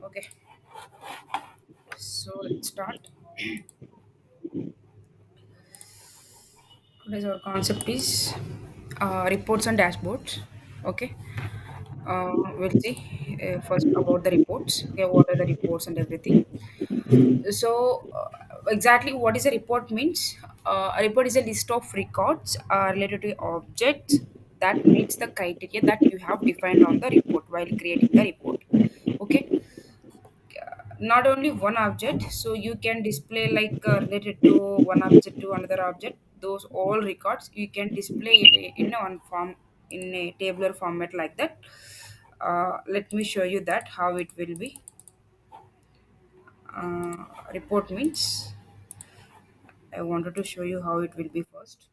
Okay, so let's start. Today's our concept is reports and dashboards. Okay, we'll see first about the reports. Okay, what are the reports and everything. So, exactly what is a report means? A report is a list of records related to objects that meets the criteria that you have defined on the report while creating the report. Okay, not only one object, so you can display like related to one object to another object, those all records you can display it in a one form, in a tabular format like that. Let me show you that how it will be. Report means I wanted to show you how it will be first.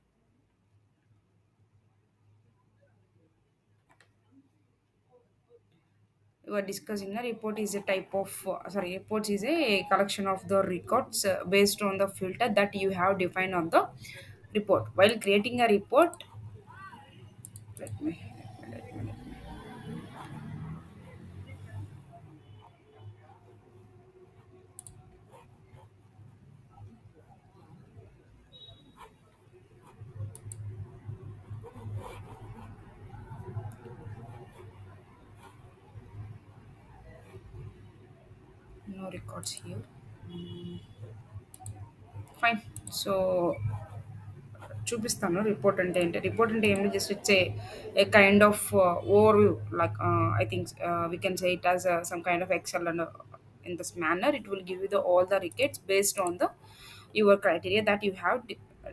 We were discussing a report is a type of reports is a collection of the records based on the filter that you have defined on the report while creating a report. Let me no records here. Fine. So చూపిస్తాను report అంటే ఏంటి report అంటే ఏమి just it's a kind of overview like I think we can say it as some kind of Excel and in this manner it will give you the all the records based on the your criteria that you have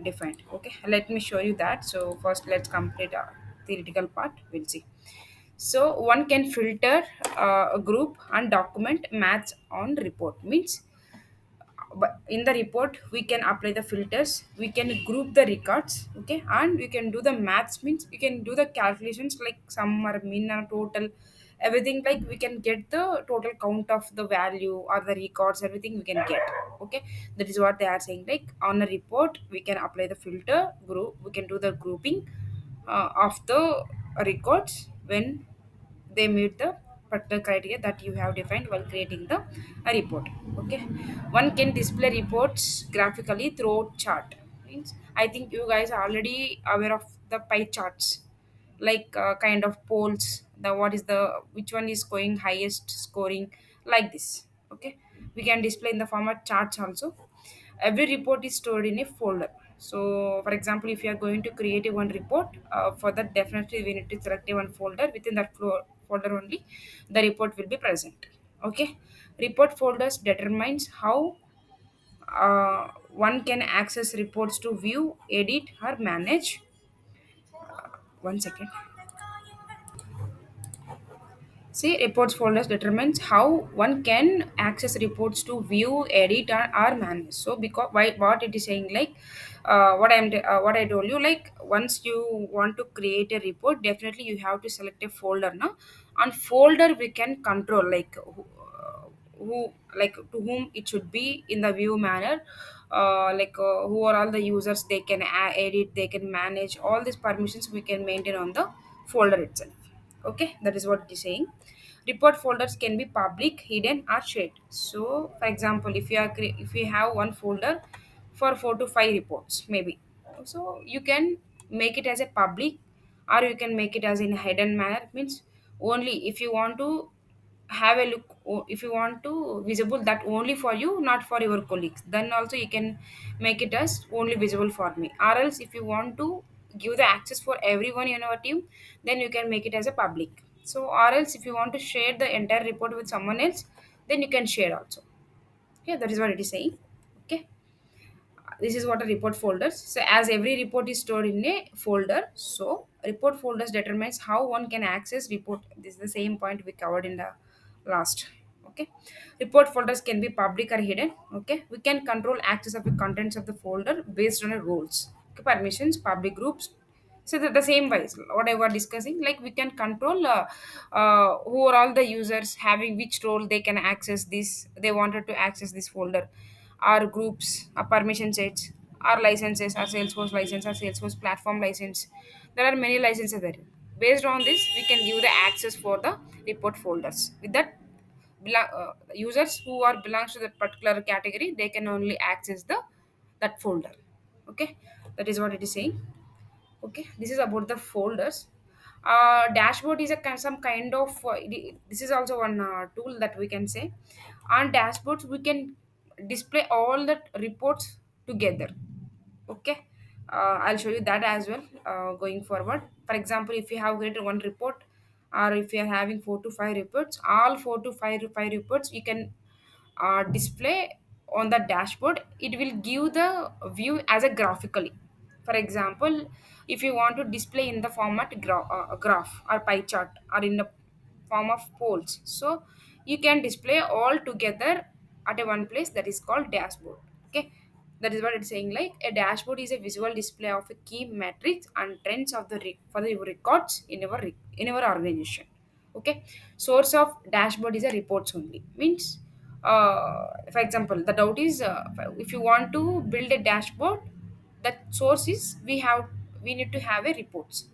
defined. Okay, let me show you that. So first let's complete our theoretical part, we'll see. So one can filter a group and document match on report means, but in the report we can apply the filters, we can group the records, okay, and we can do the maths means we can do the calculations like sum or mean or total, everything, like we can get the total count of the value or the records, everything we can get. Okay, that is what they are saying, like on a report we can apply the filter group, we can do the grouping of the records when they meet the particular criteria that you have defined while creating the a report. Okay, one can display reports graphically through chart means, I think you guys are already aware of the pie charts, like kind of polls, the what is the which one is going highest scoring, like this. Okay, we can display in the format charts also. Every report is stored in a folder. So for example, if you are going to create a one report, for that definitely we need to select a one folder. Within that folder only the report will be present. Okay, report folders determines how one can access reports to view, edit or manage. One second. See, reports folders determines how one can access reports to view, edit, or manage. So, because why what it is saying, like what I told you, like once you want to create a report, definitely you have to select a folder. Now, on folder we can control like who, like to whom it should be in the view manner. Who are all the users, they can edit, they can manage all these permissions we can maintain on the folder itself. Okay, that is what it is saying. Report folders can be public, hidden or shared. So for example, if you are if you have one folder for 4 to 5 reports maybe, so you can make it as a public, or you can make it as in a hidden manner means, only if you want to have a look, if you want to visible that only for you, not for your colleagues, then also you can make it as only visible for me. Or else if you want to give the access for everyone in our team, then you can make it as a public. So or else if you want to share the entire report with someone else, then you can share also. Okay, that is what it is saying. Okay, this is what a report folders. So as every report is stored in a folder, so report folders determines how one can access report. This is the same point we covered in the last. Okay, report folders can be public or hidden. Okay, we can control access of the contents of the folder based on a rules. Okay, permissions, public groups. So the same ways what I was discussing, like we can control who are all the users having which role they can access this, they wanted to access this folder, our groups, our permission sets, our licenses, our Salesforce license, our Salesforce platform license. There are many licenses there. Based on this, we can give the access for the report folders. With that, users who are belongs to that particular category, they can only access the that folder. Okay, that is what it is saying. Okay, this is about the folders. Dashboard is a some kind of this is also one tool that we can say. On dashboards we can display all the reports together. Okay, I'll show you that as well going forward. For example, if you have created one report, or if you are having 4 to 5 reports, all 4 to 5 reports you can display on the dashboard. It will give the view as a graphically. For example, if you want to display in the format graph or pie chart or in the form of polls, so you can display all together at a one place, that is called dashboard. Okay, that is what it's saying. Like a dashboard is a visual display of a key metrics and trends of the for the records in our in our organization. Okay, source of dashboard is a reports only, means for example, the doubt is if you want to build a dashboard, that source is we need to have a reports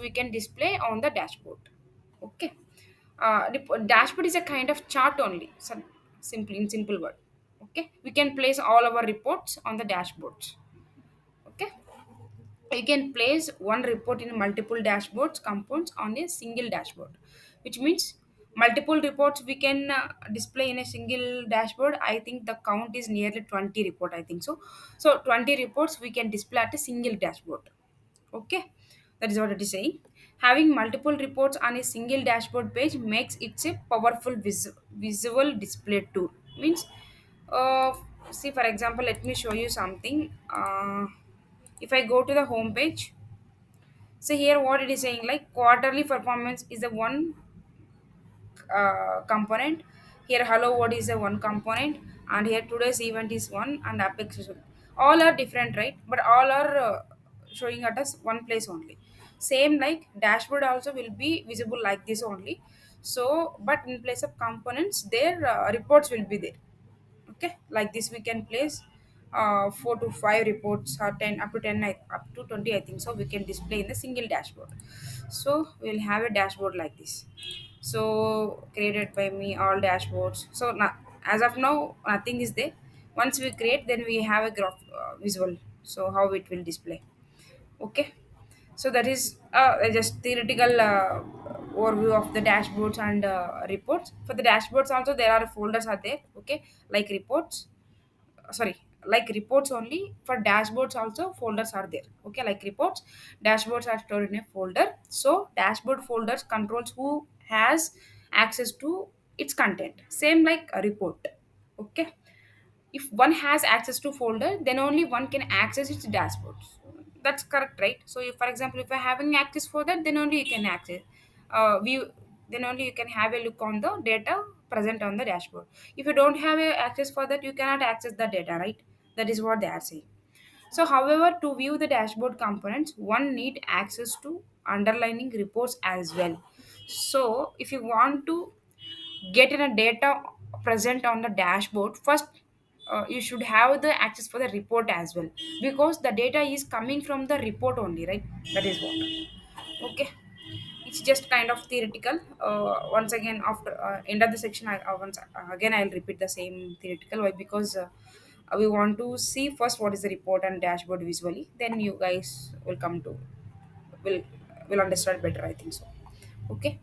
we can display on the dashboard. Okay, dashboard is a kind of chart only, so simply in simple word. Okay, we can place all our reports on the dashboards. Okay, you can place one report in multiple dashboards components on a single dashboard, which means multiple reports we can display in a single dashboard. I think the count is nearly 20 report, I think so. So 20 reports we can display at a single dashboard. Okay, that is what it is saying. Having multiple reports on a single dashboard page makes it a powerful visual display tool. Means uh, see, for example, let me show you something. If I go to the home page, so here what it is saying, like quarterly performance is the one component. Here hello what is the one component, and here today's event is one, and apex is one. All are different, right? But all are showing at us one place only. Same like dashboard also will be visible like this only. So but in place of components, their reports will be there. Okay, like this we can place 4 to 5 reports, or 10 up to 10 up to 20, I think so, we can display in the single dashboard. So we'll have a dashboard like this. So created by me all dashboards. So now, as of now, nothing is there. Once we create, then we have a graph visual, so how it will display. Okay, so that is just theoretical overview of the dashboards and reports. For the dashboards also there are folders are there. Okay, like reports, sorry, like reports only. For dashboards also folders are there. Okay, like reports, dashboards are stored in a folder. So dashboard folders controls who has access to its content, same like a report. Okay, if one has access to folder, then only one can access its dashboards. That's correct, right? So if, for example, if you're having access for that, then only you can access view, then only you can have a look on the data present on the dashboard. If you don't have a access for that, you cannot access the data, right? That is what they are saying. So however, to view the dashboard components, one need access to underlining reports as well. So if you want to get in a data present on the dashboard, first you should have the access for the report as well, because the data is coming from the report only, right? That is what. Okay, it's just kind of theoretical. Once again, after end of the section, once again I'll repeat the same theoretical. Why? Because we want to see first what is the report and dashboard visually, then you guys will come to will will understand better, I think so. Okay,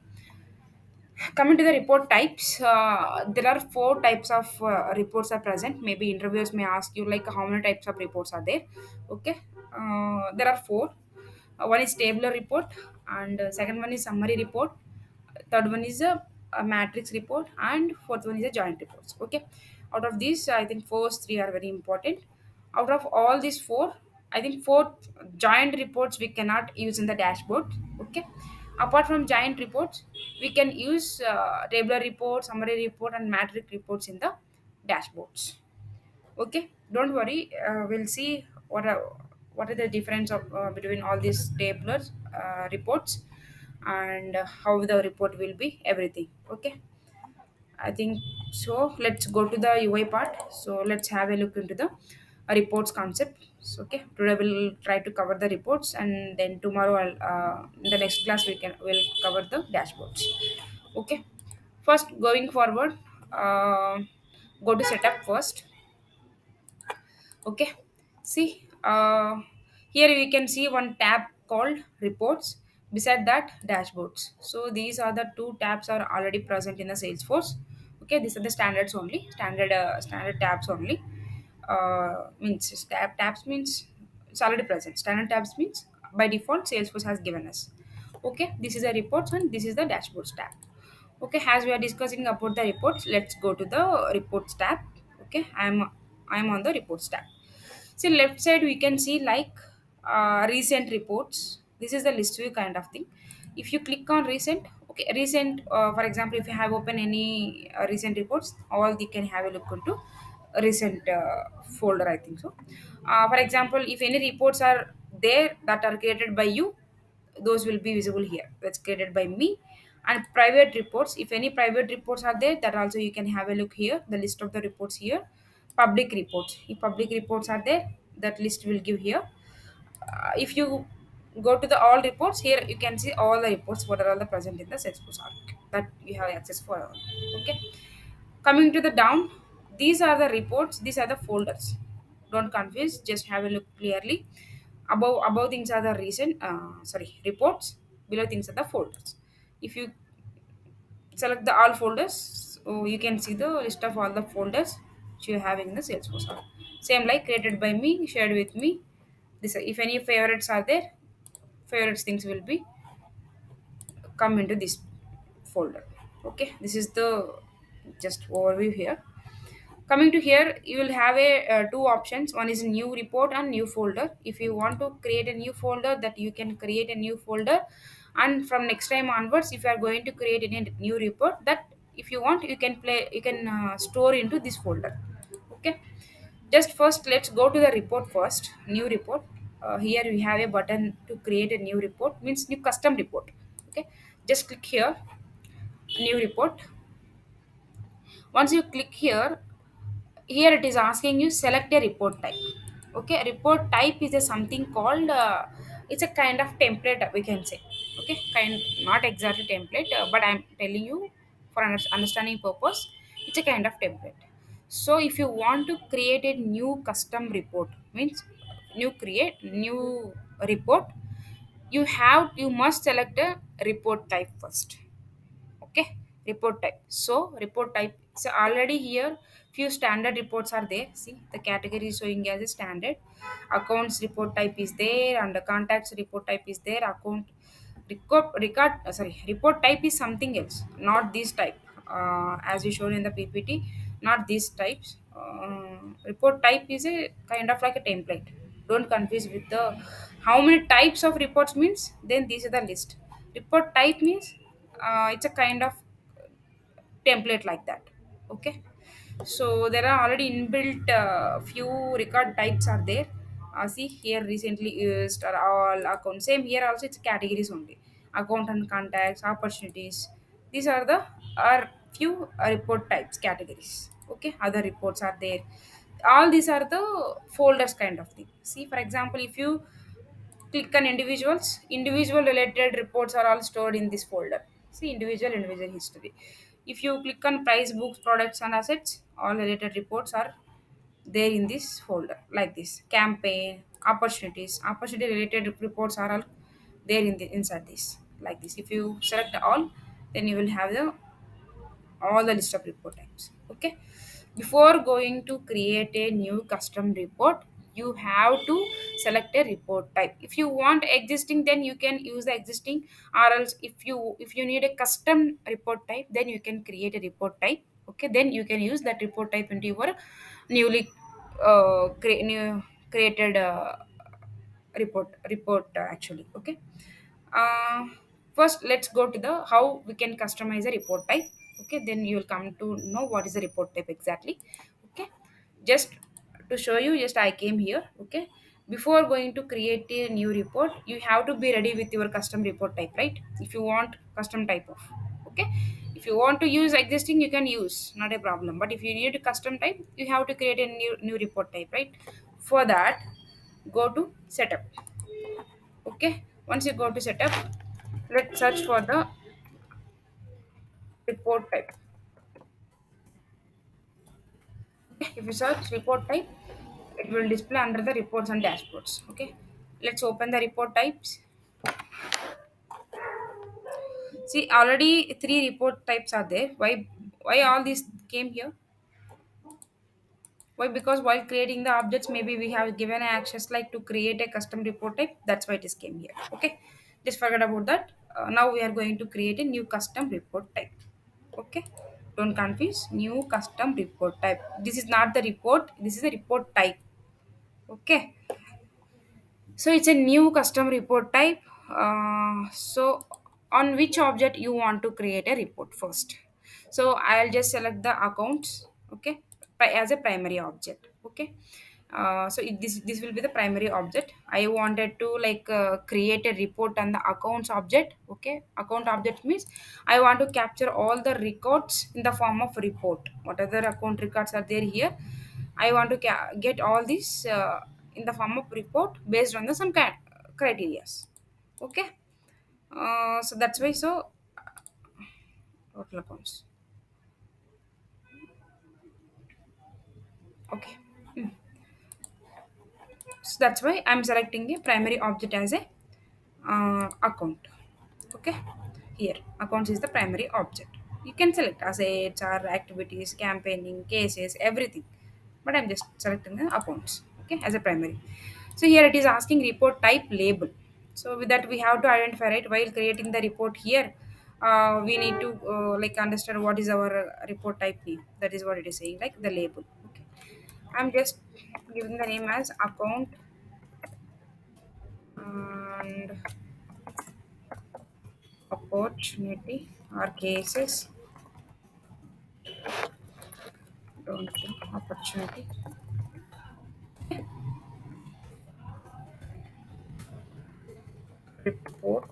coming to the report types, there are 4 types of reports are present. Maybe interviewers may ask you like how many types of reports are there. Okay, there are 4. One is tabular report, and second one is summary report. Third one is a matrix report, and fourth one is a joint reports. Okay, out of these, I think first 3 are very important. Out of all these 4, I think 4 giant reports we cannot use in the dashboard. Okay, apart from giant reports, we can use tabular report, summary report, and matrix reports in the dashboards. Okay, don't worry, we'll see what are the difference of between all these tabular reports, and how the report will be, everything. Okay, I think so. Let's go to the UI part. So let's have a look into the reports concept. So, okay, today we'll try to cover the reports, and then tomorrow I'll in the next class we will cover the dashboards. Okay. First, going forward, uh, go to setup first. Okay, see, here we can see one tab called reports. Beside that, dashboards. So these are the two tabs are already present in the Salesforce. Okay, these are the standards only, standard tabs only. Means tabs means it's already present. Standard tabs means by default Salesforce has given us. Okay, this is the reports and this is the dashboards tab. Okay, as we are discussing about the reports, let's go to the reports tab. Okay, I'm on the reports tab. See, left side we can see like recent reports. This is the list view kind of thing. If you click on recent, okay, recent, for example, if you have open any recent reports, all you can have a look into a recent folder, I think so. For example, if any reports are there that are created by you, those will be visible here. That's created by me. And private reports, if any private reports are there, that also you can have a look here, the list of the reports here. Public reports, if public reports are there, that list will give here. If you go to the all reports, here you can see all the reports what are all the present in the Salesforce arc that you have access for. Okay, coming to the down, these are the reports, these are the folders. Don't confuse, just have a look clearly. Above things are the recent reports. Below things are the folders. If you select the all folders, so you can see the list of all the folders which you have in the Salesforce arc. Same like created by me, shared with me. This, if any favorites are there, favorites things will be come into this folder. Okay, this is the just overview here. Coming to here, you will have a two options. One is new report and new folder. If you want to create a new folder, that you can create a new folder, and from next time onwards, if you are going to create a new report, that if you want, you can store into this folder. Okay, just first let's go to the report first. New report. Here we have a button to create a new report, means new custom report. Okay, just click here, new report. Once you click here, here it is asking you select a report type. Okay, a report type is a something called it's a kind of template, we can say. Okay, kind, not exactly template, but I'm telling you for understanding purpose, it's a kind of template. So if you want to create a new custom report, means new report, you must select a report type first. Okay, report type. So report type, so already here few standard reports are there. See, the category is showing as a standard. Accounts report type is there, and the contacts report type is there. Account report type is something else, not this type. As you shown in the PPT, not these types. Report type is a kind of like a template. Don't confuse with the how many types of reports means, then these are the list. Report type means it's a kind of template like that. Okay, so there are already inbuilt few record types are there. See here, recently used are all account, same here also it's categories only. Account and contacts, opportunities, these are the are few report types categories. Okay, other reports are there. All these are the folders kind of thing. See, for example, if you click on individuals, individual related reports are all stored in this folder. See, individual history. If you click on price, books, products and assets, all related reports are there in this folder like this. Campaign, opportunity related reports are all there in the inside this like this. If you select all, then you will have the all the list of report types. Okay, before going to create a new custom report, you have to select a report type. If you want existing, then you can use the existing, or else if you need a custom report type, then you can create a report type. Okay, then you can use that report type into your newly new created report actually. Okay, uh, first let's go to the how we can customize a report type. Okay, then you will come to know what is the report type exactly. Okay, just to show you, just I came here. Okay, before going to create a new report, you have to be ready with your custom report type, right? If you want custom type of, okay, if you want to use existing, you can use, not a problem. But if you need a custom type, you have to create a new report type, right? For that, go to setup. Okay, once you go to setup, let's search for the report type. If you search report type, it will display under the reports and dashboards. Okay, let's open the report types. See, already three report types are there. Why all these came here? Why? Because while creating the objects, maybe we have given access like to create a custom report type. That's why it is came here. Okay, just forget about that. Now we are going to create a new custom report type. Okay, don't confuse. New custom report type. This is not the report. This is a report type. Okay, so it's a new custom report type. So on which object you want to create a report first? So I'll just select the accounts. Okay, as a primary object. Okay. This will be the primary object. I wanted to like create a report on the accounts object. Okay, account object means I want to capture all the records in the form of report. What other account records are there here? I want to get all these in the form of report based on the some criterias. Okay. So that's why. So total accounts. Okay. So that's why I'm selecting a primary object as a account. Okay. Here, accounts is the primary object. You can select assets or activities, campaigning, cases, everything. But I'm just selecting the accounts. Okay, as a primary. So here it is asking report type label. So with that we have to identify it while creating the report here. We need to like understand what is our report type name. That is what it is saying, like the label. Okay. I'm just giving the name as account and opportunity or cases. Don't think opportunity report.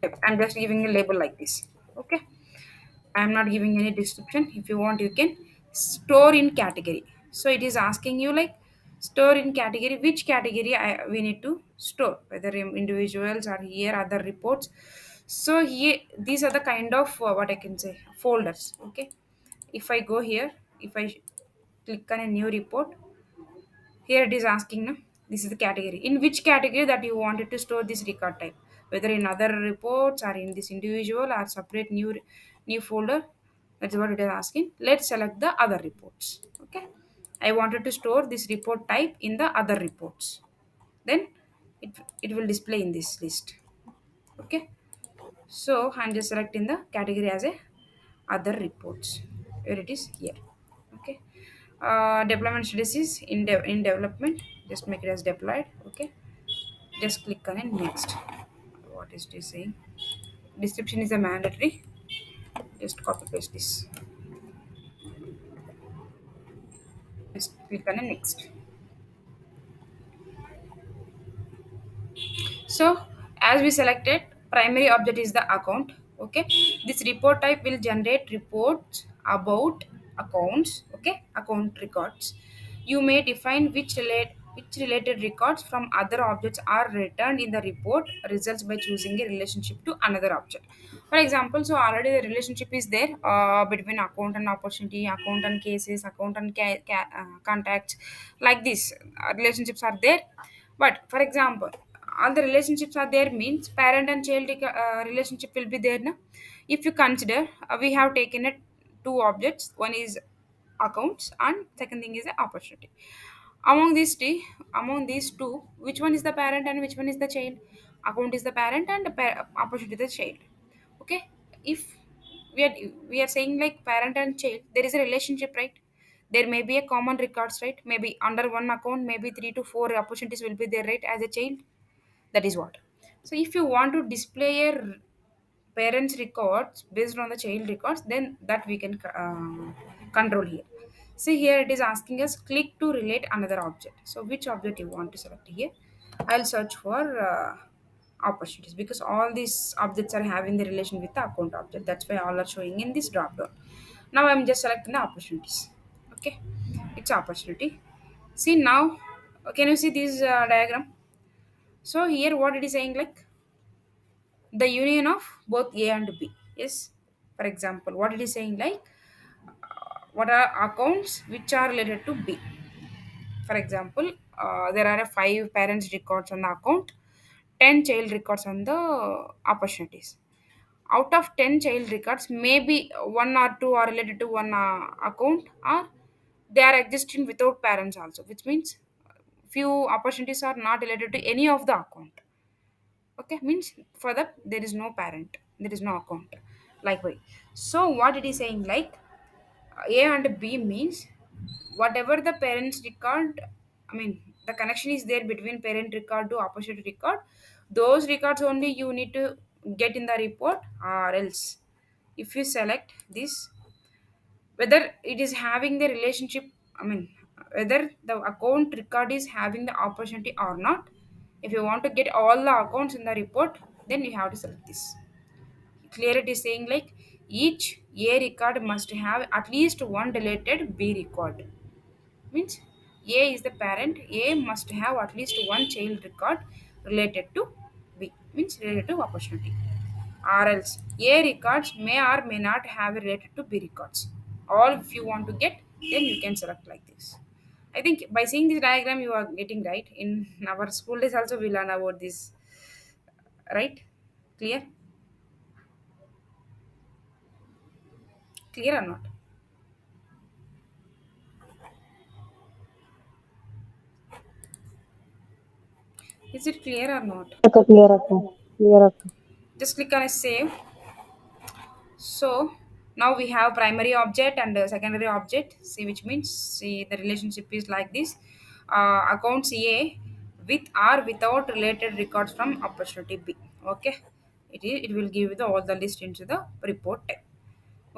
Yep, I'm just giving a label like this. Okay. I'm not giving any description. If you want, you can store in category. So it is asking you like store in category. Which category we need to store? Whether individuals or here other reports. So here these are the kind of what I can say folders. Okay. If I go here, if I click on a new report, here it is asking, no? This is the category. In which category that you wanted to store this record type, whether in other reports or in this individual or separate new folder. That's what it is asking. Let's select the other reports. Okay. I wanted to store this report type in the other reports. Then it, it will display in this list. Okay. So I'm just selecting the category as a other reports. Where it is here. Okay. Deployment status is in development. Just make it as deployed. Okay. Just click on it next. What is this saying? Description is a mandatory. Just copy paste this. Just click on it next. So as we selected, primary object is the account. Okay, this report type will generate reports about accounts. Okay, account records. You may define which related records from other objects are returned in the report results by choosing a relationship to another object. For example, so already the relationship is there between account and opportunity, account and cases, account and contacts, like this. Relationships are there, but for example, all the relationships are there means parent and child relationship will be there now. If you consider, we have taken it two objects. One is accounts and second thing is the opportunity. Among these two, which one is the parent and which one is the child? Account is the parent and the opportunity is the child. Okay. If we are we are saying like parent and child, there is a relationship, right? There may be a common records, right? Maybe under one account, maybe three to four opportunities will be there, right? As a child, that is what. So if you want to display a parents records based on the child records, then that we can control here. See, here it is asking us click to relate another object. So which object you want to select here? I'll search for opportunities, because all these objects are having the relation with the account object. That's why all are showing in this drop down. Now I'm just selecting the opportunities. Okay, it's opportunity. See now, can you see this diagram? So here what it is saying, like the union of both A and B. Yes. For example, what it is saying like, what are accounts which are related to B? For example, there are five parents records on the account, 10 child records on the opportunities. Out of 10 child records, maybe one or two are related to one account, or they are existing without parents also, which means few opportunities are not related to any of the account. Okay, means for that there is no parent, there is no account. Likewise, so what it is saying like, A and B means whatever the parents record, I mean the connection is there between parent record to opposite record, those records only you need to get in the report, or else if you select this, whether it is having the relationship, I mean whether the account record is having the opportunity or not. If you want to get all the accounts in the report, then you have to select this. Clear it is saying like, each A record must have at least one related B record. Means A is the parent, A must have at least one child record related to B, means related to opportunity. Or else A records may or may not have related to B records. All if you want to get, then you can select like this. I think by seeing this diagram you are getting right. In our school days also we learn about this, right? Clear? Clear or not? Is it clear or not? అక్క clear అక్క clear అక్క Just click on a save. So now we have primary object and secondary object. See, which means, see the relationship is like this. Accounts A with or without related records from opportunity B. Okay, it will give you all the list into the report type.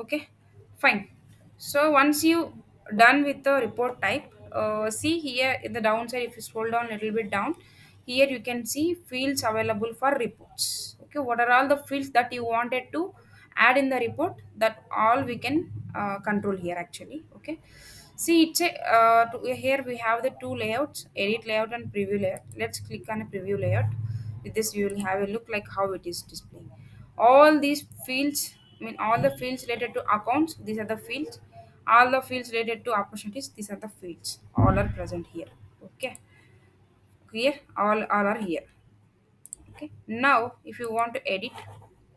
Okay, fine. So once you done with the report type, see here in the downside, if you scroll down a little bit down, here you can see fields available for reports. Okay, what are all the fields that you wanted to add in the report? That all we can control here actually. Okay, see it's a here we have the two layouts: edit layout and preview layout. Let's click on a preview layout. With this, you will have a look like how it is displaying. All these fields, I mean all the fields related to accounts, these are the fields. All the fields related to opportunities, these are the fields. All are present here. Okay, here all are here. Okay, now if you want to edit,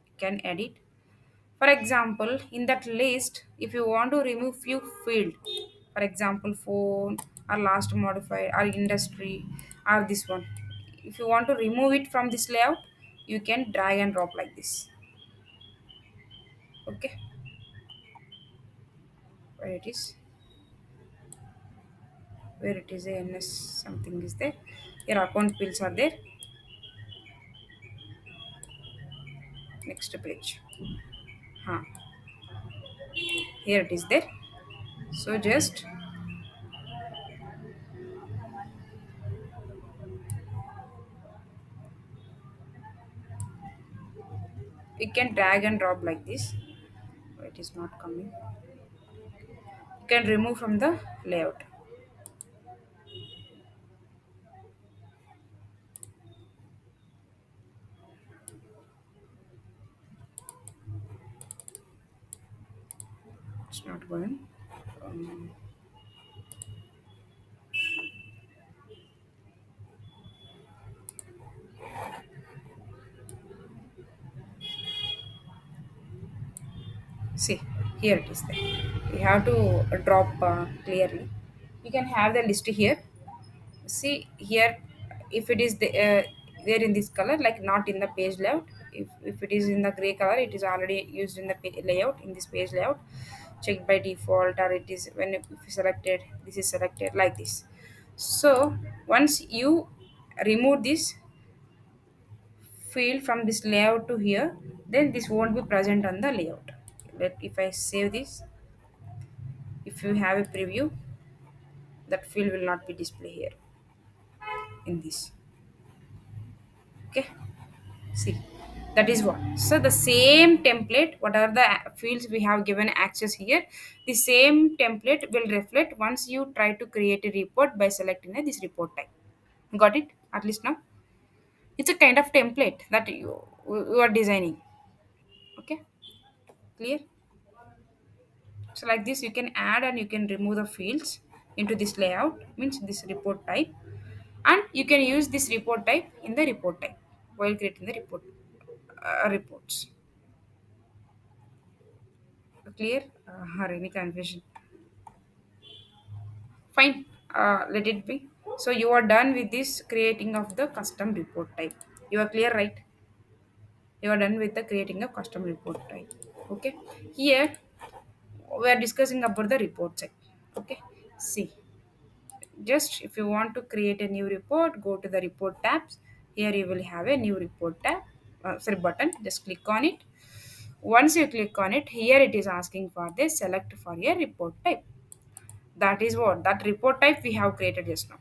you can edit. For example, in that list, if you want to remove few field, for example phone, or last modified, or industry, or this one, if you want to remove it from this layout, you can drag and drop like this. Okay, where it is, where it is a ns something is there. Your account fields are there. Next page. Huh. Here it is there. So just you can drag and drop like this. Oh, it is not coming. You can remove from the layout. It's not going. Um, See, here it is there. We have to drop clearly. You can have the list here. See here, if it is there in this color, like not in the page layout. If it is in the gray color, it is already used in the layout, in this page layout. Checked by default, or it is when if you selected, this is selected like this. So once you remove this field from this layout to here, then this won't be present on the layout. If I save this, if you have a preview, that field will not be displayed here in this. Okay, see, that is what. So the same template, what are the fields we have given access here, the same template will reflect once you try to create a report by selecting this report type. Got it? At least now it's a kind of template that you are designing. Okay, Clear? So like this, you can add and you can remove the fields into this layout, means this report type, and you can use this report type in the report type while creating the reports. Clear? Or any confusion? Fine. Let it be. So you are done with this creating of the custom report type. You are clear, right? You are done with the creating a custom report type. Okay. Here we are discussing about the report type. Okay. See, just if you want to create a new report, go to the report tabs. Here you will have a new report tab. Sorry, button. Just click on it. Once you click on it, here it is asking for this select for a report type. That is what that report type we have created just now.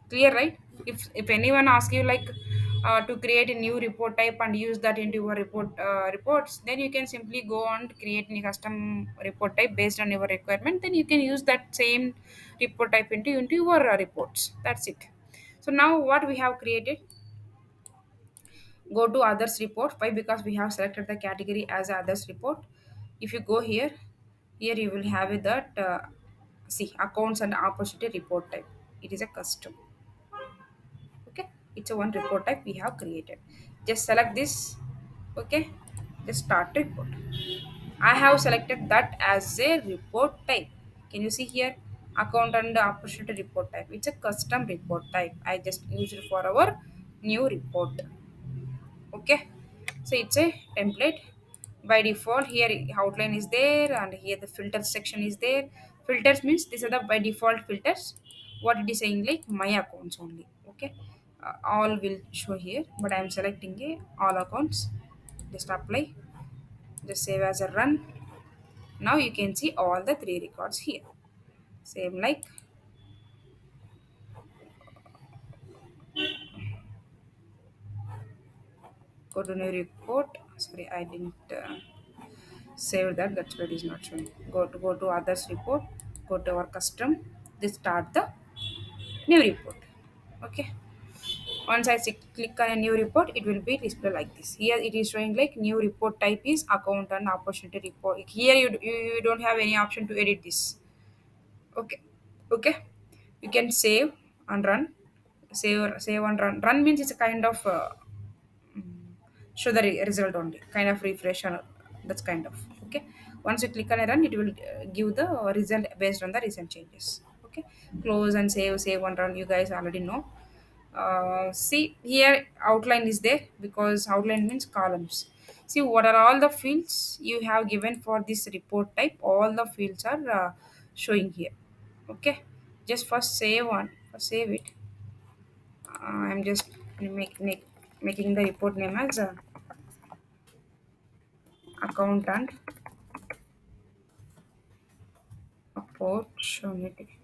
Clear, right? If anyone asks you like to create a new report type and use that into your reports, then you can simply go on to create a custom report type based on your requirement. Then you can use that same report type into your reports. That's it. So now what we have created, go to others report. Why? Because we have selected the category as others report. If you go here, here you will have it that see accounts and opportunity report type. It is a custom. Okay, it's a one report type we have created. Just select this. Okay, just start report. I have selected that as a report type. Can you see here, account and opportunity report type? It's a custom report type. I just used it for our new report. Okay, so it's a template. By default here outline is there and here the filter section is there. Filters means these are the by default filters. What it is saying like my accounts only. Okay, all will show here, but I am selecting a all accounts. Just apply, just save as a run. Now you can see all the three records here. Same like, go to new report. Sorry, I didn't save that. That's why it is not showing. Go to others report. Go to our custom. This start the new report. Okay. Once I click on a new report, it will be display like this. Here it is showing like new report type is account and opportunity report. Here you don't have any option to edit this. Okay. Okay. You can save and run. Save and run. Run means it's a kind of show the result only, kind of refresh or that's kind of. Okay, once you click on a run, it will give the result based on the recent changes. Okay, close and save and run, you guys already know. See here outline is there because outline means columns. See what are all the fields you have given for this report type. All the fields are showing here. Okay, just first save it. I'm just making the report name as accountant opportunity.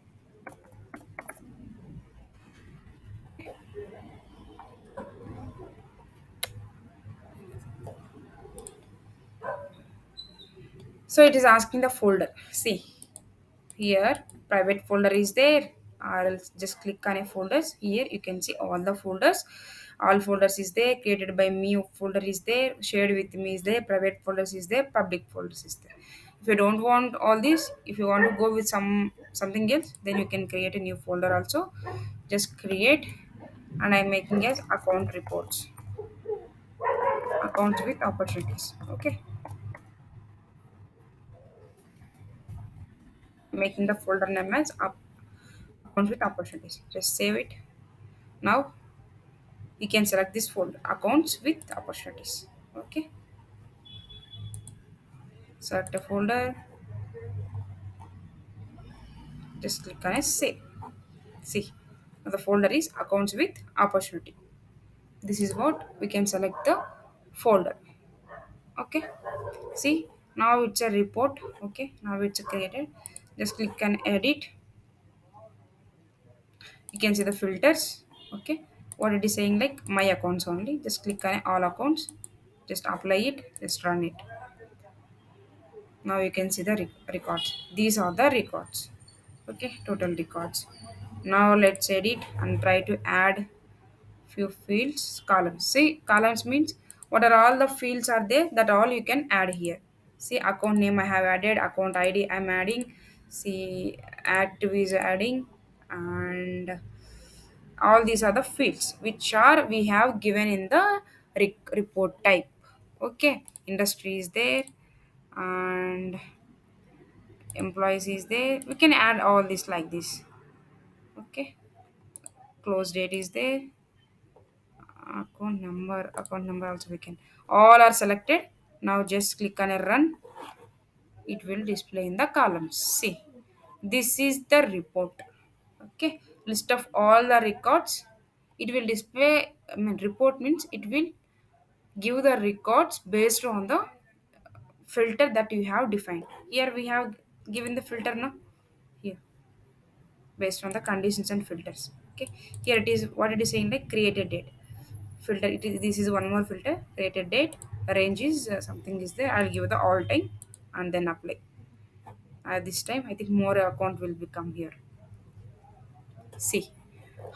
So it is asking the folder. See here, private folder is there, or else just click on a folders. Here you can see all the folders. All folders is there. Created by me folder is there. Shared with me is there. Private folders is there. Public folders is there. If you don't want all this, if you want to go with something else, then you can create a new folder also. Just create, and I'm making as account reports, accounts with opportunities. Okay, making the folder name as accounts with opportunities. Just save it. Now you can select this folder accounts with opportunities. Okay, select a folder, just click on a save. See, now the folder is accounts with opportunity. This is what we can select the folder. Okay, see now it's a report. Okay, now it's created. Just click on edit. You can see the filters. Okay, what it is saying like my accounts only. Just click on all accounts, just apply it, just run it. Now you can see the records. These are the records. Okay, total records. Now let's edit and try to add few fields. Columns, see columns means What are all the fields are there, that all you can add here. See, account name I have added, account id I'm adding, see, active is adding, and all these are the fields which are we have given in the report type. Okay, industry is there, and employees is there. We can add all this like this. Okay, close date is there, account number also we can, all are selected. Now just click on a run, it will display in the columns. See, this is the report. Okay, list of all the records, it will display. I mean, report means it will give the records based on the filter that you have defined. Here we have given the filter now, here, based on the conditions and filters. Okay, here it is, what it is saying, like created date filter, it is, this is one more filter, created date, range is something is there, I'll give the all time and then apply. This time I think more account will become here. See,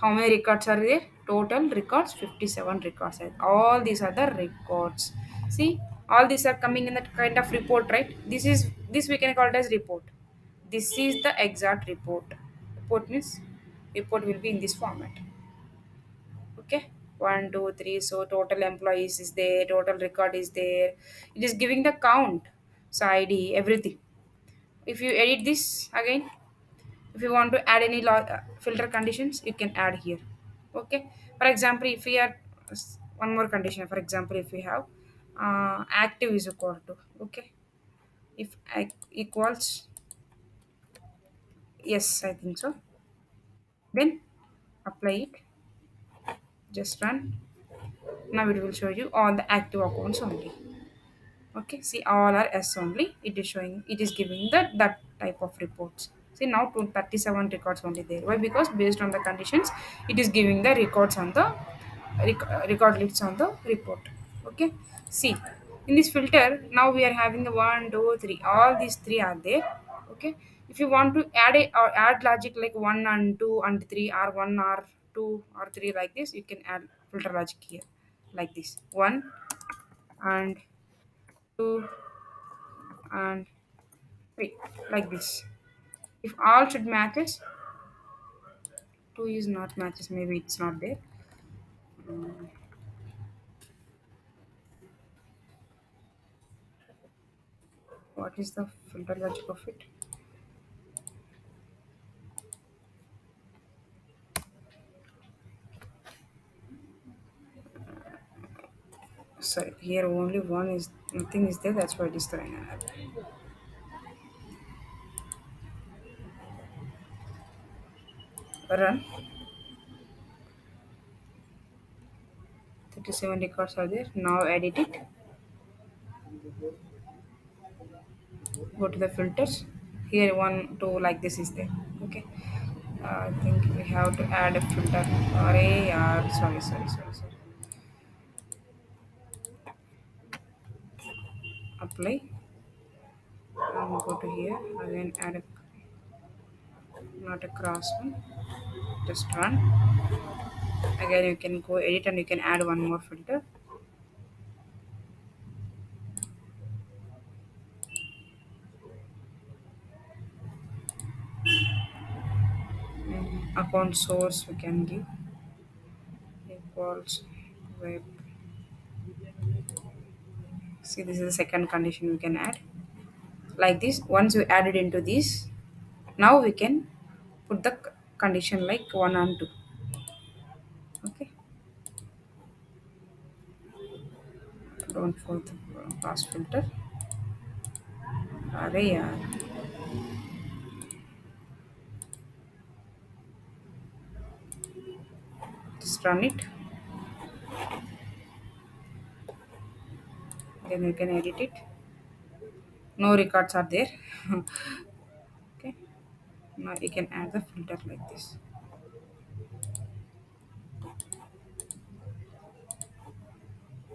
how many records are there? Total records 57 records. All these are the records. See, all these are coming in that kind of report, right? This we can call it as report. This is the exact report. Report means report will be in this format. Okay, 1 2 3, so total employees is there, total record is there, it is giving the count, so id everything. If you edit this again, if you want to add any filter conditions, you can add here. Okay, for example, if we are one more condition, for example, if we have active is equal to, okay, if equals, yes, I think so, then apply it, just run. Now it will show you all the active accounts only. Okay, see, all are S only, it is showing, it is giving that type of reports. See, now 237 records only there. Why? Because based on the conditions, it is giving the records on the record lists on the report. Okay, see, in this filter now we are having the 1 2 3, all these three are there. Okay, if you want to add a or add logic like 1 and 2 and 3, or 1 or 2 or 3 like this, you can add filter logic here, like this, 1 and 2 and wait, like this. If all should matches, 2 is not matches, maybe it's not there. Mm, what is the filter logic of it? Sorry, here only one is, nothing is there, that's why it is throwing an error. Run. 37 records are there. Now edit it. Go to the filters. Here 1 2 like this is there. Okay. I think we have to add a filter. Array, sorry. Apply and go to here again, add a, not a cross one, just run. Again you can go edit and you can add one more filter. Account source we can give equals web. See, this is the second condition we can add, like this. Once we add it into this, now we can put the condition like 1 and 2. Okay, don't for the pass filter array, just run it, then you can edit it. No records are there. Okay, now you can add the filter like this.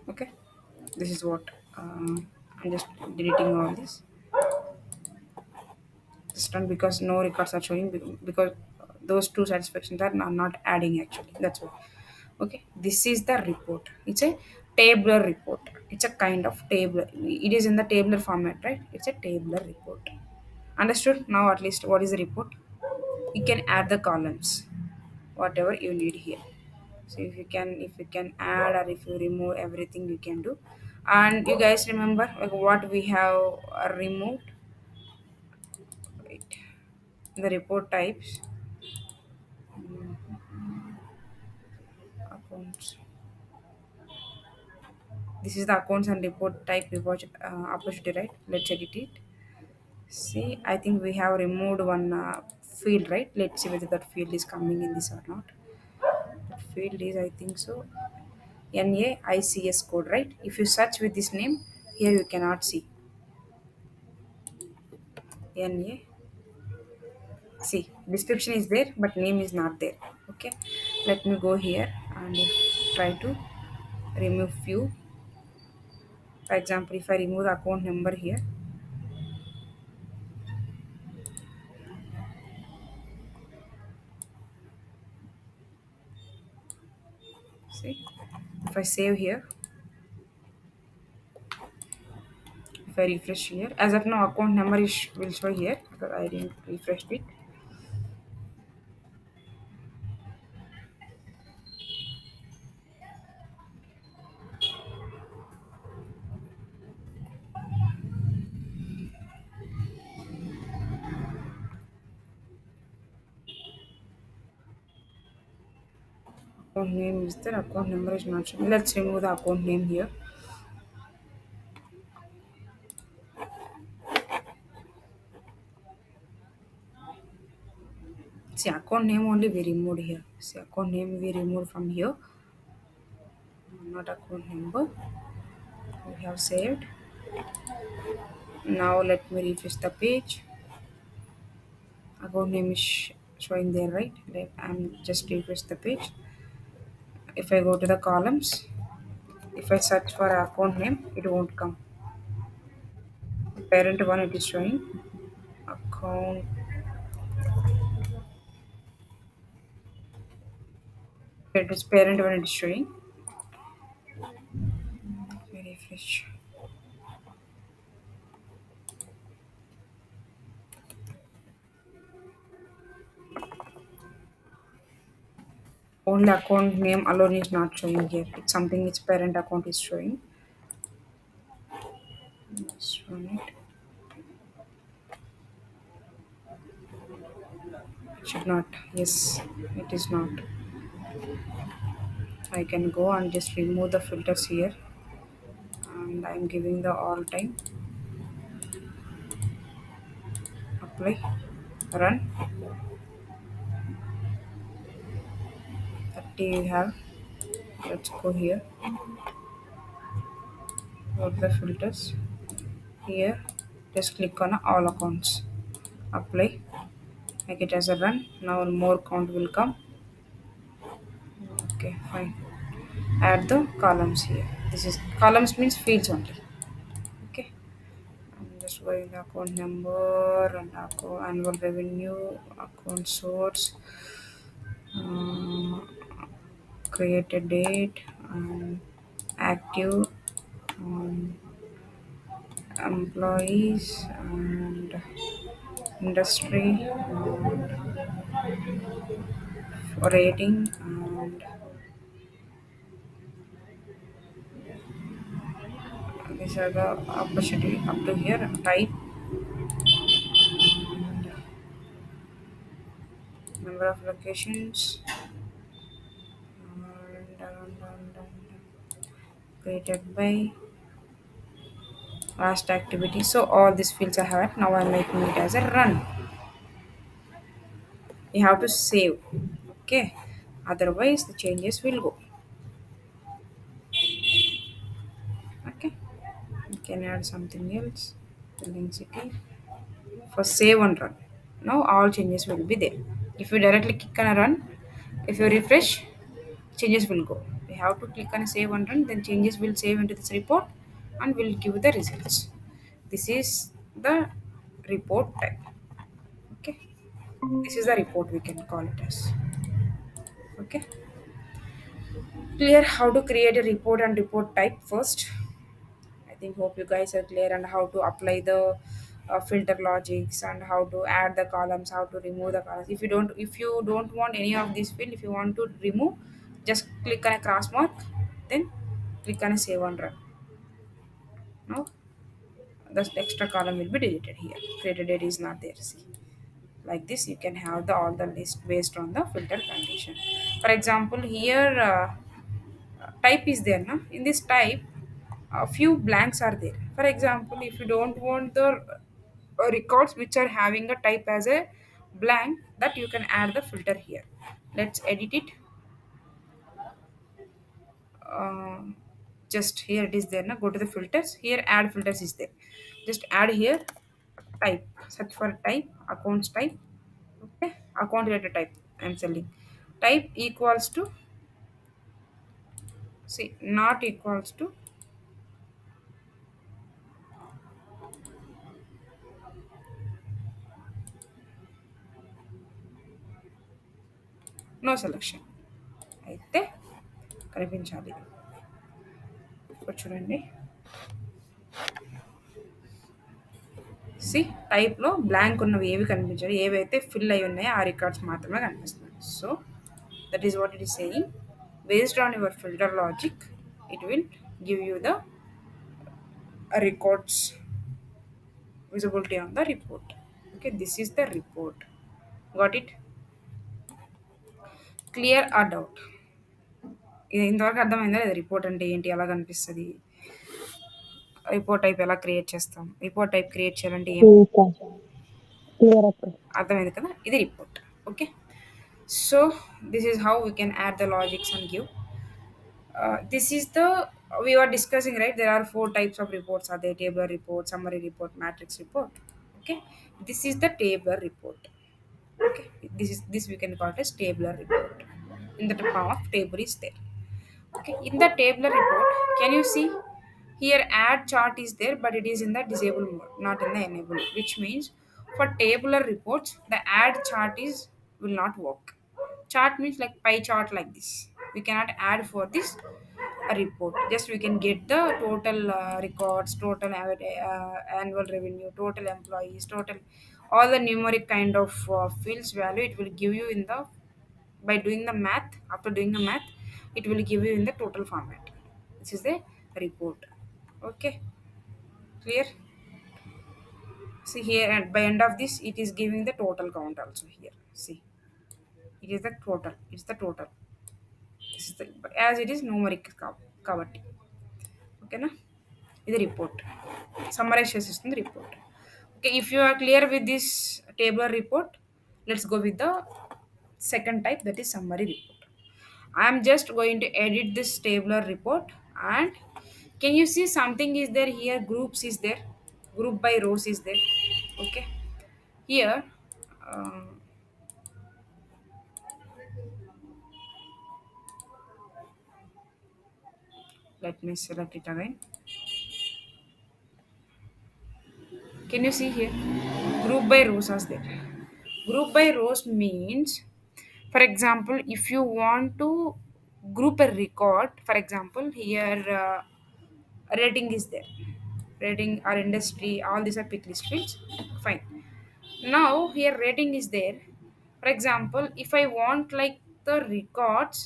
Okay, this is what, I'm just deleting all this, just run, because no records are showing, because those two satisfactions are not adding actually, that's why. Okay, this is the report, it's a tabular report. It's a kind of table. It is in the tabular format, right? It's a tabular report. Understood? Now at least what is the report? You can add the columns, whatever you need here. So if you can add or if you remove everything you can do. And you guys remember like what we have removed? Wait. The report types, accounts. This is the accounts and report type report opportunity, right? Let's edit it. See, I think we have removed one field, right? Let's see whether that field is coming in this or not. That field is, I think so, NAICS code, right? If you search with this name, here you cannot see NA. See, description is there, but name is not there. Okay, let me go here and try to remove few. For example, if I remove the account number here, see, if I save here, if I refresh here, as of now, account number will show here because I didn't refresh it. Account name is there, account number is not showing. Let's remove the account name here. See, account name only we removed here. See, account name we removed from here, not account number. We have saved. Now let me refresh the page. Account name is showing there, right? I'm just refresh the page. If I go to the columns, if I search for account name, it won't come. Parent one it is showing. Account it is parent one it is showing. Let me refresh. Only account name alone is not showing here. It's something its parent account is showing. Let's run it. It should not. Yes, it is not. I can go and just remove the filters here, and I'm giving the all time. Apply, run. 30 we have. Let's go here. Go to the filters. Here, just click on all accounts. Apply. Make it as a run. Now more count will come. Okay, fine. Add the columns here. This is columns means fields only. Okay. I'm just going the account number and account annual revenue, account source, uh, create a date, active, um, employees, and industry, rating, and these are the opportunity up to here. Type, number of locations, and created by last activity. So all these fields I have. Now I'm making it as a run. You have to save. Okay. Otherwise the changes will go. Okay. You can add something else. Building city. For save and run. Now all changes will be there. If you directly click on a run, if you refresh, changes will go. We have to click on save and run, then changes will save into this report and will give the results. This is the report type. Okay. This is the report we can call it as. Okay. Clear how to create a report and report type first. I think hope you guys are clear and how to apply the filter logics and how to add the columns, how to remove the columns. If you don't want any of this field, if you want to remove, just click on a cross mark, then click on a save and run. Now the extra column will be deleted here. Created date is not there. See, like this you can have the all the list based on the filter condition. For example, here type is there. Na? In this type, a few blanks are there. For example, if you don't want the records which are having a type as a blank, that you can add the filter here. Let's edit it. uh, just here it is there. Now go to the filters, here add filters is there. Just add here type, search for type, accounts type. Okay, account related type I'm selling. Type equals to, see, not equals to, no selection అయితే కనిపించాలి. ఇప్పుడు చూడండి, C టైప్లో blank ఉన్నవి ఏవి కనిపించాలి, ఏవైతే fill అయి ఉన్నాయో ఆ రికార్డ్స్ మాత్రమే కనిపిస్తున్నాయి. So that is what it is saying. Based on your filter logic, it will give you the records visibility on the report. Okay, this is the report. Got it? Clear or doubt? ఇది ఇంతవరకు అర్థమైందా లేదా? Report అంటే ఏంటి, ఎలా కనిపిస్తుంది, report type ఎలా create చేస్తాం, రిపోర్ట్ టైప్ క్రియేట్ చేయాలంటే ఏం, ఇంకా క్లియర్ అక్క. అర్థమైంది కదా? ఇది report. Okay, so this is how we can add the logics and give. This is the, we were discussing, right? There are four types of reports: are there table report, summary report, matrix report. Okay, this is the table report. Okay, this we can call it as tabular report. In the form of table is there. Okay, in the tabular report, can you see here add chart is there, but it is in the disable mode, not in the enable, which means for tabular reports the add chart is will not work. Chart means like pie chart, like this we cannot add for this report. Just we can get the total records, total annual revenue, total employees, total all the numeric kind of fields value. It will give you in the, by doing the math, after doing the math it will give you in the total format. This is the report. Okay, clear? See here, and by end of this it is giving the total count also here. See, it is the total, it's the total. This is the, as it is numeric కాబట్టి. ఓకేనా, ఇది report. Summarize చేసేస్తుంది report. Okay, if you are clear with this tabular report, let's go with the second type, that is summary report. I am just going to edit this tabular report, and can you see something is there here, groups is there, group by rows is there. Okay, here uh, let me select it again. Can you see here, group by rows is there. Group by rows means, for example, if you want to group a record, for example, here rating is there, rating or industry, all these are pick list fields. Fine. Now here rating is there. For example, if I want like the records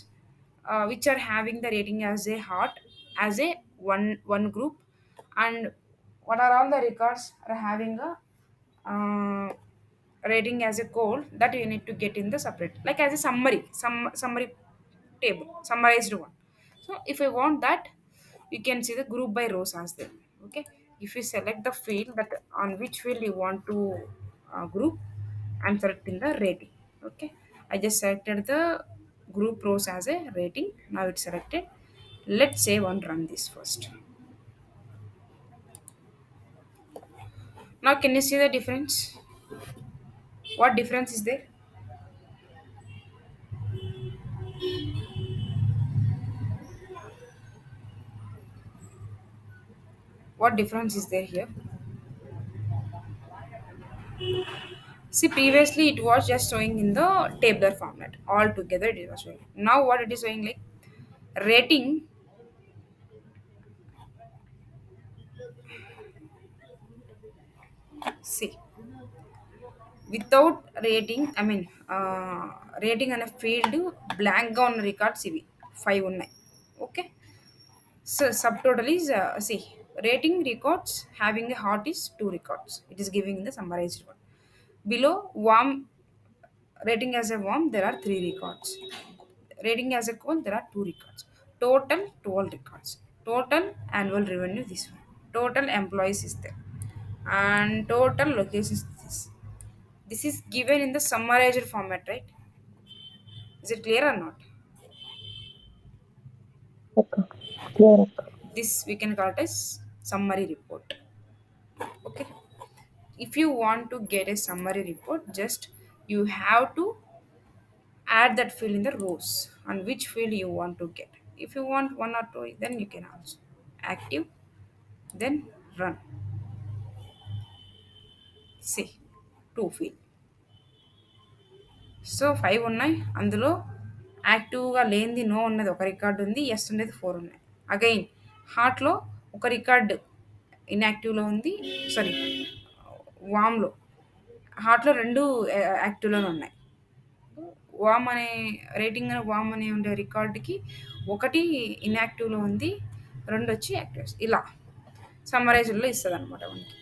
which are having the rating as a heart, as a one group, and what are all the records are having a rating as a code, that you need to get in the separate, like as a summary, summary table, summarized one. So if I want that, you can see the group by rows as there. Okay, if you select the field that on which field you want to group, I'm selecting the rating. Okay, I just selected the group rows as a rating. Now it's selected. Let's save and run this first. Now can you see the difference? What difference is there? What difference is there here? See, previously it was just showing in the tabular format. All together it was showing. Now what it is showing like Rating, see, without rating, I mean, rating అనే field బ్లాంక్గా ఉన్న records ఇవి 5 ఉన్నాయి. Okay. So subtotal is see, rating records having a hot is 2 records. It is giving the summarized one. Below warm, rating as a warm, there are 3 records. Rating as a cold, there are 2 records. Total 12 records. Total annual revenue this one. Total employees is there. And total locations is this. This is given in the summarized format, right? Is it clear or not? Okay. Clear, okay. This we can call it as summary report. Okay. If you want to get a summary report, just you have to add that field in the rows and which field you want to get. If you want one or two, then you can also active, then run. See, two field. So 5 ఉన్నాయి. అందులో యాక్టివ్‌గా లేనిది no ఉన్నది ఒక record ఉంది. Yes ఉండేది 4 ఉన్నాయి. Again హార్ట్‌లో ఒక రికార్డ్ ఇన్‌యాక్టివ్‌లో ఉంది. సారీ, వామ్‌లో. హార్ట్‌లో 2 యాక్టివ్‌లోనే ఉన్నాయి. వామ్ అనే రేటింగ్ అనే వామ్ అనే ఉండే రికార్డ్‌కి ఒకటి ఇన్‌యాక్టివ్‌లో ఉంది. 2 వచ్చి యాక్టివ్స్. ఇలా సమ్మరైజ్డ్‌లో ఇస్తదనమాట మనకి.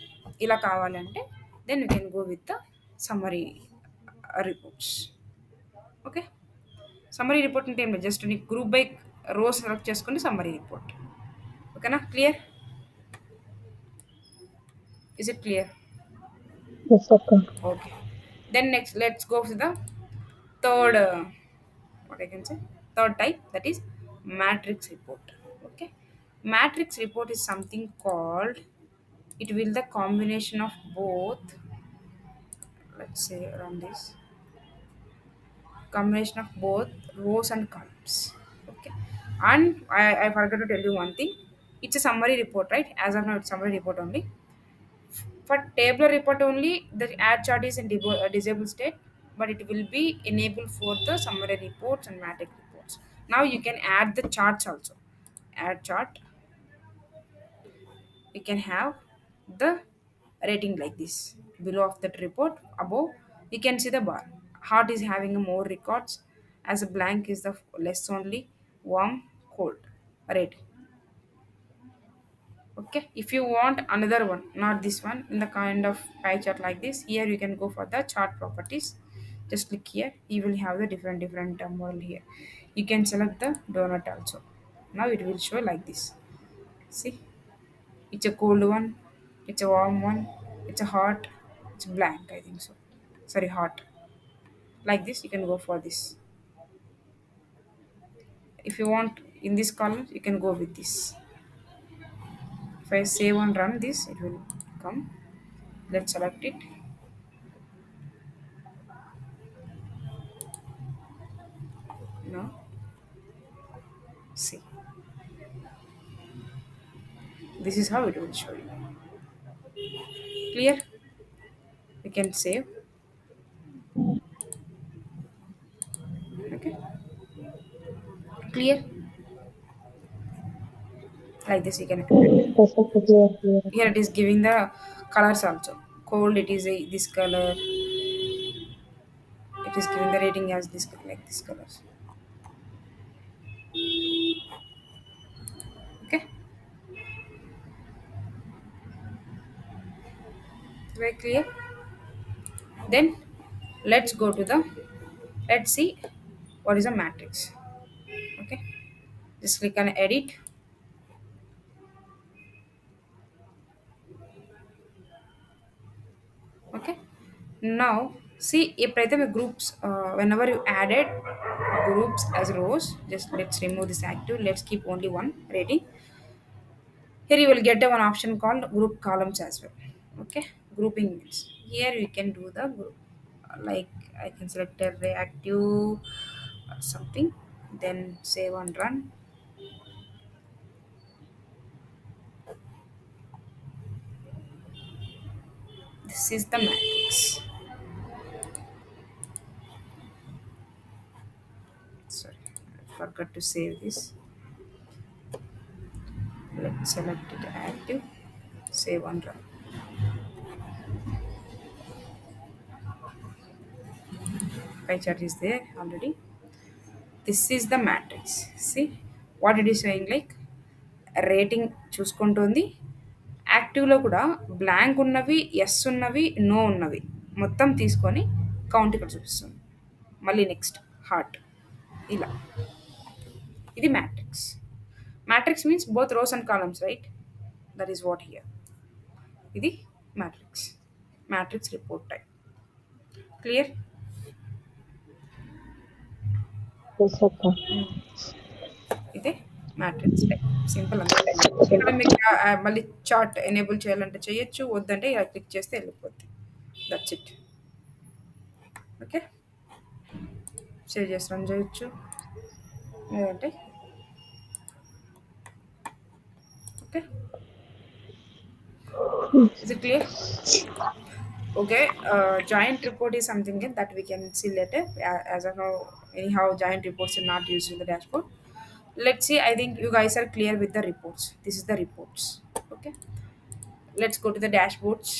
ఇలా కావాలంటే then you can go with the summary reports. Okay. Summary report అంటే ఏం లేదు. జస్ట్ నీకు గ్రూప్ బై రోస్ సెలెక్ట్ చేసుకొని సమ్మరీ రిపోర్ట్. ఓకేనా? Clear? Is it clear? Yes, okay. Okay. Then next, let's go to the third, what I can say, third type, that is matrix report. Okay. Matrix report is something called, it will the combination of both, let's say run this, combination of both rows and columns. Okay. And I forgot to tell you one thing. It's a summary report, right? As of now, it's summary report only. For tabular report only, the add chart is in disabled state, but it will be enabled for the summary reports and matrix reports. Now you can add the charts also. Add chart. You can have the rating like this. Below of that report, above, you can see the bar. Hot is having more records, as a blank is the less only, warm, cold. Rating. Okay, if you want another one, not this one, in the kind of pie chart like this, here you can go for the chart properties. Just click here, you will have the different model here. You can select the donut also. Now it will show like this. See, it's a cold one, it's a warm one, it's a hot, it's blank, I think so. Sorry, hot. Like this, you can go for this. If you want in this column, you can go with this. If I save and run this, it will come. Let's select it. Now, see, this is how it will show you. Clear? You can save. Okay. Clear? Like this, you can. Yes, okay. Clear, clear. Here it is giving the colors also. Cold, it is a this color. It is giving the rating as this like this colors. Okay. Very clear. Then let's go to the. Let's see what is a matrix. Okay. Just click on edit. Okay. Now see ఎప్పుడైతే మీ groups whenever you added groups as rows, just let's remove this active, let's keep only one rating. Here you will get a one option called group columns as well. Okay, grouping means here you can do the group, like I can select a reactive something, then save and run. This is the matrix. Sorry, I forgot to save this. Let's select it active, save and run. Pie chart is there already. This is the matrix. See what it is saying, like rating చూసుకుంటుంది. యాక్టివ్లో కూడా blank ఉన్నవి, yes ఉన్నవి, no ఉన్నవి మొత్తం తీసుకొని count ఇక్కడ చూపిస్తుంది. మళ్ళీ నెక్స్ట్ హార్ట్ ఇలా. ఇది matrix. Matrix means both rows and columns, right? That is what here. ఇది matrix. Matrix report type. Clear? Yes, Akka. ఇదే మ్యాట్రిక్స్ టైప్. సింపుల్ అంతే. ఇక్కడ మీకు మళ్ళీ చార్ట్ ఎనేబుల్ చేయాలంటే చేయొచ్చు, వద్దంటే ఇలా క్లిక్ చేస్తే వెళ్ళిపోద్ది. That's it. ఓకే, సేవ్ చేసి రన్ చేయొచ్చు, లేదంటే okay. Is it clear? Okay, giant report is something that we can see later. As of now, anyhow, giant reports are not used in the dashboard. Let's see. I think you guys are clear with the reports. This is the reports. Okay, let's go to the dashboards.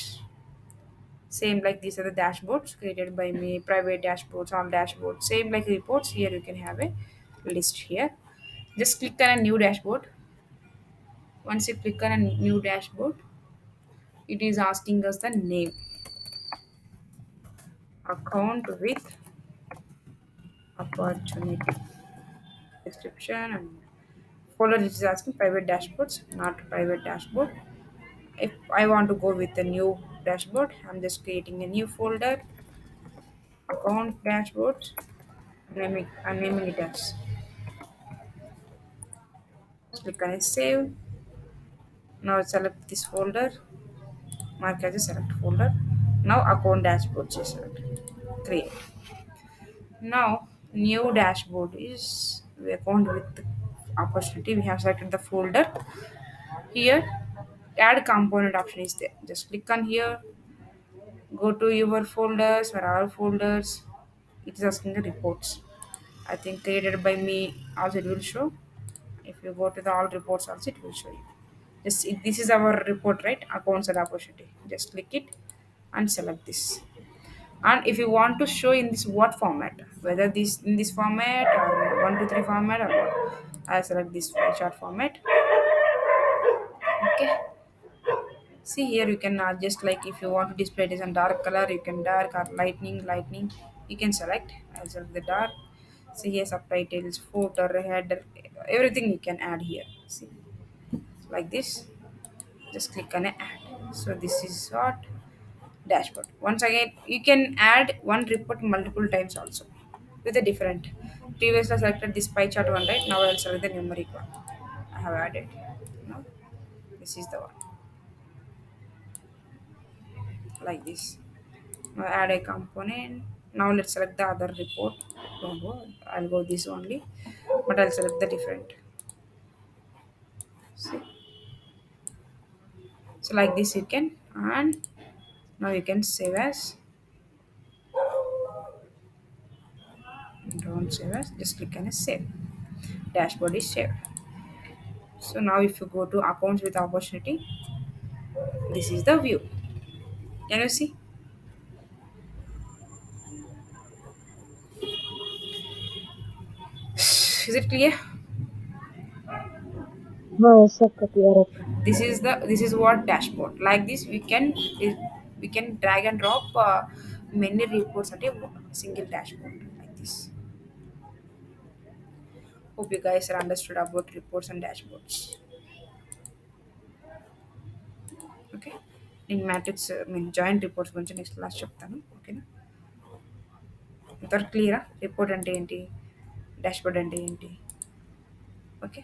Same like these are the dashboards created by me. Private dashboards, all dashboards. Same like reports. Here you can have a list here. Just click on a new dashboard. Once you click on a new dashboard, it is asking us the name, account with opportunity, description, and folder. It is asking private dashboards, not private dashboard. If I want to go with the new dashboard, I'm just creating a new folder, account dashboards. I'm naming it as. Click on save. Now select this folder, mark as a select folder. Now account dashboards is select. Create. Now new dashboard is the account with opportunity. We have selected the folder. Here add component option is there. Just click on here, go to your folders, where are folders. It is asking the reports. I think created by me also it will show. If you go to the all reports also it will show you. This is our report, right? Accounts and opportunity. Just click it and select this. And if you want to show in this what format, whether this in this format or 1 2 3 format or what, I select this chart format. Okay. See here you can adjust, like if you want to display it as a dark color, you can dark or lightning. You can select. I'll select the dark. See here subtitles, footer, header, everything you can add here. See like this. Just click on add. So this is what dashboard. Once again, you can add one report multiple times also with a different. Previously I selected this pie chart one, right? Now I'll select the numeric one. I have added. Now this is the one like this. Now add a component. Now let's select the other report. Don't go. I'll go this only, but I'll select the different. See, so like this you can, and now you can save as. Don't save as. Just click on a save. Dashboard is saved. So now if you go to accounts with opportunity, this is the view. Can you see? Is it clear? No, yes, Akka, clear, Akka. This is what dashboard. Like this, we can drag and drop many reports at a single dashboard like this. Hope you guys are understood about reports and dashboards. Okay. In matrix, I mean joint reports గురించి next class చెప్తాను. ఓకేనా? ఇంతవరకు క్లియరా? Report అంటే ఏంటి, dashboard అంటే ఏంటి? Okay.